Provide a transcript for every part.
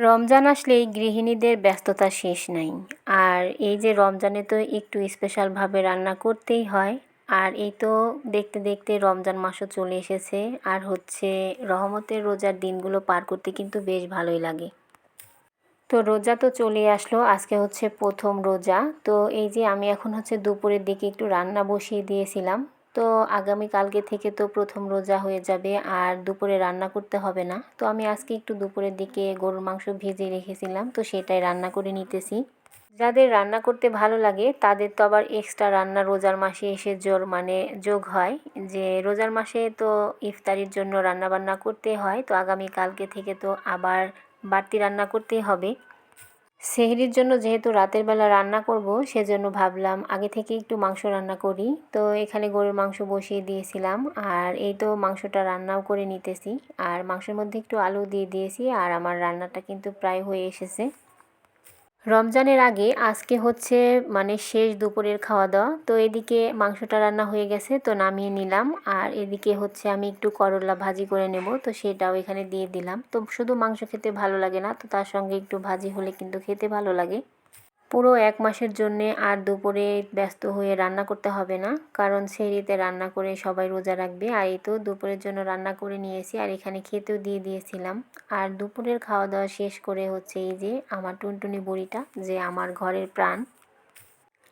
রমজান আসলেই গৃহিণীদের ব্যস্ততা শেষ নাই। আর এই যে রমজানে তো একটু স্পেশালভাবে রান্না করতেই হয়। আর এই তো দেখতে দেখতে রমজান মাসও চলে এসেছে। আর হচ্ছে রহমতের রোজার দিনগুলো পার করতে কিন্তু বেশ ভালোই লাগে। তো রোজা তো চলেই আসলো, আজকে হচ্ছে প্রথম রোজা। তো এই যে আমি এখন হচ্ছে দুপুরের দিকে একটু রান্না বসিয়ে দিয়েছিলাম। তো আগামীকালকে থেকে তো প্রথম রোজা হয়ে যাবে আর দুপুরে রান্না করতে হবে না। তো আমি আজকে একটু দুপুরের দিকে গরুর মাংস ভিজিয়ে রেখেছিলাম, তো সেটাই রান্না করে নিতেছি। যাদের রান্না করতে ভালো লাগে তাদের তো আবার এক্সট্রা রান্না রোজার মাসে এসে যোগ হয়, যে রোজার মাসে তো ইফতারির জন্য রান্না বান্না করতে হয়। তো আগামীকালকে থেকে তো আবার বাড়তি রান্না করতেই হবে। সেহরির জন্য যেহেতু রাতের বেলা রান্না করব, সেজন্য ভাবলাম আগে থেকে একটু মাংস রান্না করি। তো এখানে গরুর মাংস বসিয়ে দিয়েছিলাম আর এই তো মাংসটা রান্নাও করে নিতেছি। আর মাংসের মধ্যে একটু আলু দিয়ে দিয়েছি আর আমার রান্নাটা কিন্তু প্রায় হয়ে এসেছে। রমজানের আগে আজকে হচ্ছে শেষ দুপুরের খাওয়া দাওয়া। তো এদিকে মাংসটা রান্না হয়ে গেছে, তো নামিয়ে নিলাম। আর এদিকে হচ্ছে আমি একটু করলা ভাজি করে নেব, তো সেটাও এখানে দিয়ে দিলাম। তো শুধু মাংস খেতে ভালো লাগে না, তো তার সঙ্গে একটু ভাজি হলে কিন্তু খেতে ভালো লাগে। পুরো এক মাসের জন্যে আর দুপুরে ব্যস্ত হয়ে রান্না করতে হবে না, কারণ সেহরিতে রান্না করে সবাই রোজা রাখবে। আর এই তো দুপুরের জন্য রান্না করে নিয়েছি আর এখানে খেতেও দিয়ে দিয়েছিলাম। আর দুপুরের খাওয়া দাওয়া শেষ করে হচ্ছে এই যে আমার টুনটুনি বুড়িটা, যে আমার ঘরের প্রাণ।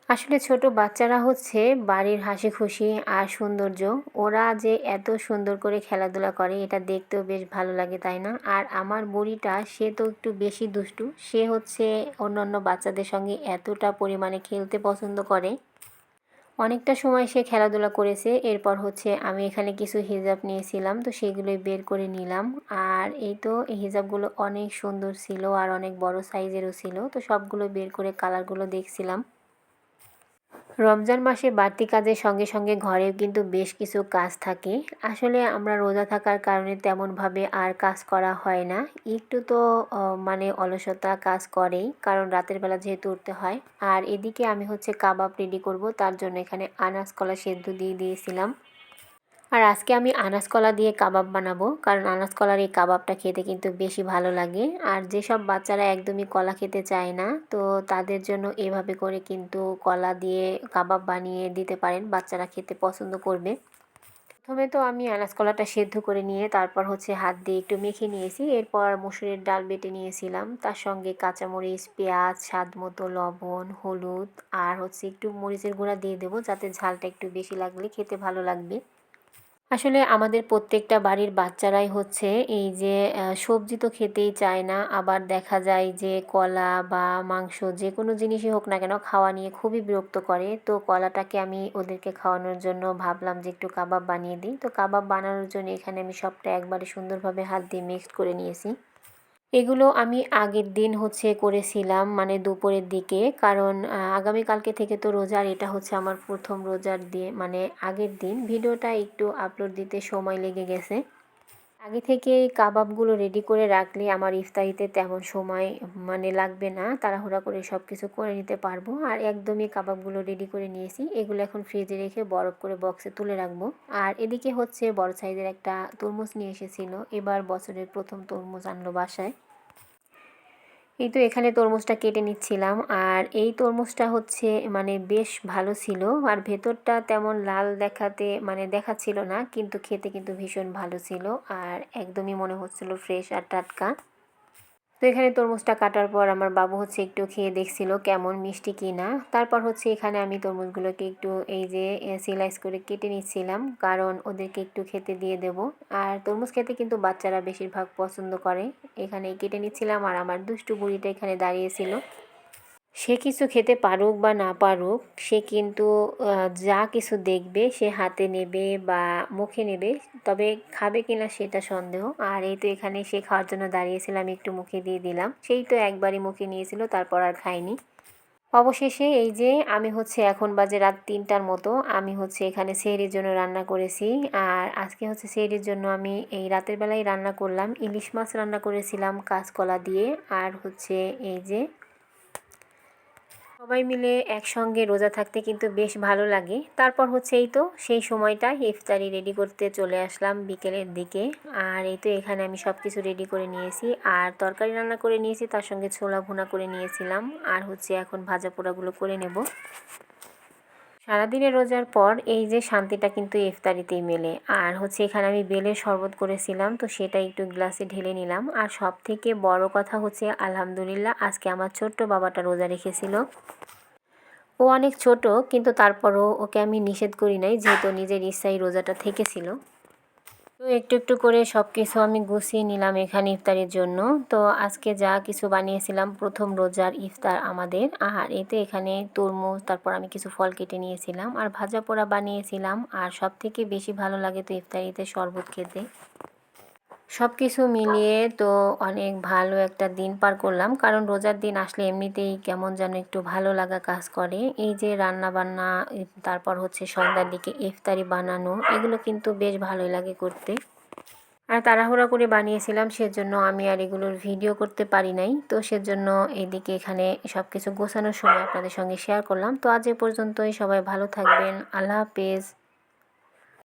আসলে ছোট বাচ্চারা হচ্ছে বাড়ির হাসি খুশি আর সৌন্দর্য। ওরা যে এত সুন্দর করে খেলাধুলা করে এটা দেখতেও বেশ ভালো লাগে, তাই না? আর আমার বুড়িটা সে তো একটু বেশি দুষ্টু। সে হচ্ছে অন্যান্য বাচ্চাদের সঙ্গে এতটা পরিমাণে খেলতে পছন্দ করে। অনেকটা সময় সে খেলাধুলা করেছে। এরপর হচ্ছে আমি এখানে কিছু হিজাব নিয়েছিলাম, তো সেগুলোই বের করে নিলাম। আর এই তো এই হিজাবগুলো অনেক সুন্দর ছিল আর অনেক বড় সাইজেরও ছিল, তো সবগুলো বের করে কালারগুলো দেখছিলাম। রমজান মাসে বাড়তি কাজের সঙ্গে সঙ্গে ঘরেও কিন্তু বেশ কিছু কাজ থাকে। আসলে আমরা রোজা থাকার কারণে তেমনভাবে আর কাজ করা হয় না। একটু তো অলসতা কাজ করেই, কারণ রাতের বেলা যেহেতু উঠতে হয়। আর এদিকে আমি হচ্ছে কাবাব রেডি করব, তার জন্য এখানে আনাজ কলা সেদ্ধ দিয়ে দিয়েছিলাম। আর আজকে আমি আনাজ কলা দিয়ে কাবাব বানাবো, কারণ আনাজ কলার এই কাবাবটা খেতে কিন্তু বেশি ভালো লাগে। আর যেসব বাচ্চারা একদমই কলা খেতে চায় না, তো তাদের জন্য এভাবে করে কিন্তু কলা দিয়ে কাবাব বানিয়ে দিতে পারেন, বাচ্চারা খেতে পছন্দ করবে। প্রথমে তো আমি আনাজ কলাটা সেদ্ধ করে নিয়ে তারপর হচ্ছে হাত দিয়ে একটু মেখে নিয়েছি। এরপর মসুরের ডাল বেটে নিয়েছিলাম, তার সঙ্গে কাঁচামরিচ, পেঁয়াজ, স্বাদ মতো লবণ, হলুদ আর হচ্ছে একটু মরিচের গুঁড়া দিয়ে দেবো, যাতে ঝালটা একটু বেশি লাগলে খেতে ভালো লাগবে। আসলে আমাদের প্রত্যেকটা বাড়ির বাচ্চারাই হচ্ছে এই যে সবজি তো খেতেই চায় না, আবার দেখা যায় যে কলা বা মাংস যে কোনো জিনিসই হোক না কেন খাওয়া নিয়ে খুবই বিরক্ত করে। তো কলাটাকে আমি ওদেরকে খাওয়ানোর জন্য ভাবলাম যে একটু কাবাব বানিয়ে দিই। তো কাবাব বানানোর জন্য এখানে আমি সবটা একবারে সুন্দরভাবে হাত দিয়ে মিক্সড করে নিয়েছি। এগুলো আমি আগের দিন হচ্ছে করেছিলাম, দুপুরের দিকে, কারণ আগামীকালকে থেকে তো রোজা আর এটা হচ্ছে আমার প্রথম রোজার দিয়ে আগের দিন ভিডিওটা একটু আপলোড দিতে সময় লেগে গেছে। আগে থেকে এই কাবাবগুলো রেডি করে রাখলে আমার ইফতারিতে তেমন সময় লাগবে না, তাড়াহুড়া করে সব কিছু করে নিতে পারবো। আর একদমই কাবাবগুলো রেডি করে নিয়েছি, এগুলো এখন ফ্রিজে রেখে বরফ করে বক্সে তুলে রাখবো। আর এদিকে হচ্ছে বড় সাইজের একটা তরমুজ নিয়ে এসেছিলো, এবার বছরের প্রথম তরমুজ আনলো বাসায়। এই তো এখানে তরমুজটা কেটে নিচ্ছিলাম। আর এই তরমুজটা হচ্ছে বেশ ভালো ছিল, আর ভেতরটা তেমন লাল দেখাচ্ছিল না, কিন্তু খেতে কিন্তু ভীষণ ভালো ছিল আর একদমই মনে হচ্ছিল ফ্রেশ আর টাটকা। তো এখানে তরমুজটা কাটার পর আমার বাবু হচ্ছে একটু খেয়ে দেখছিল কেমন মিষ্টি কিনা। তারপর হচ্ছে এখানে আমি তরমুজগুলোকে একটু এই যে স্লাইস করে কেটে নিচ্ছিলাম, কারণ ওদেরকে একটু খেতে দিয়ে দেব। আর তরমুজ খেতে কিন্তু বাচ্চারা বেশিরভাগ পছন্দ করে। এখানে কেটে নিচ্ছিলাম আর আমার দুষ্টু বুড়িটা এখানে দাঁড়িয়েছিল। সে কিছু খেতে পারুক বা না পারুক, সে কিন্তু যা কিছু দেখবে সে হাতে নেবে বা মুখে নেবে, তবে খাবে কিনা সেটা সন্দেহ। আর এই তো এখানে সে খাওয়ার জন্য দাঁড়িয়েছিলাম, একটু মুখে দিয়ে দিলাম, সেই তো একবারই মুখে নিয়েছিল, তারপর আর খায়নি। অবশেষে এই যে আমি হচ্ছে এখন বাজে রাত ৩টার মতো, আমি হচ্ছে এখানে সেহরির জন্য রান্না করেছি। আর আজকে হচ্ছে সেহরির জন্য আমি এই রাতের বেলায় রান্না করলাম, ইলিশ মাছ রান্না করেছিলাম কাঁচকলা দিয়ে। আর হচ্ছে এই যে সবাই মিলে একসঙ্গে রোজা থাকতে কিন্তু বেশ ভালো লাগে। তারপর হচ্ছে এই তো সেই সময়টা ইফতারি রেডি করতে চলে আসলাম বিকেলের দিকে। আর এই তো এখানে আমি সব কিছু রেডি করে নিয়েছি, আর তরকারি রান্না করে নিয়েছি, তার সঙ্গে ছোলা ভুনা করে নিয়েছিলাম, আর হচ্ছে এখন ভাজা পোড়াগুলো করে নেব। সারাদিনের রোজার পর এই যে শান্তিটা কিন্তু ইফতারিতেই মেলে। আর হচ্ছে এখানে আমি বেলের শরবত করেছিলাম, তো সেটা একটু গ্লাসে ঢেলে নিলাম। আর সব থেকে বড় কথা হচ্ছে আলহামদুলিল্লাহ আজকে আমার ছোট্ট বাবাটা রোজা রেখেছিল। ও অনেক ছোট, কিন্তু তারপরও ওকে আমি নিষেধ করি নাই, যেহেতু নিজের ইচ্ছাই রোজাটা থেকেছিল। তো একটু একটু করে সব কিছু আমি গুছিয়ে নিলাম এখানে ইফতারের জন্য। তো আজকে যা কিছু বানিয়েছিলাম প্রথম রোজার ইফতার আমাদের, আর এতে এখানে তরমুজ, তারপর আমি কিছু ফল কেটে নিয়েছিলাম, আর ভাজা পোড়া বানিয়েছিলাম। আর সব থেকে বেশি ভালো লাগে তো ইফতারিতে শরবত খেতে। সব কিছু মিলিয়ে তো অনেক ভালো একটা দিন পার করলাম, কারণ রোজার দিন আসলে এমনিতেই কেমন যেন একটু ভালো লাগা কাজ করে। এই যে রান্না বান্না, তারপর হচ্ছে সন্ধ্যার দিকে ইফতারি বানানো, এগুলো কিন্তু বেশ ভালোই লাগে করতে। আর তাড়াহুড়া করে বানিয়েছিলাম, সেজন্য আমি আর এগুলোর ভিডিও করতে পারি নাই। তো সেজন্য এইদিকে এখানে সব কিছু গোছানোর সময় আপনাদের সঙ্গে শেয়ার করলাম। তো আজ এ পর্যন্তই, সবাই ভালো থাকবেন, আল্লাহ হাফেজ।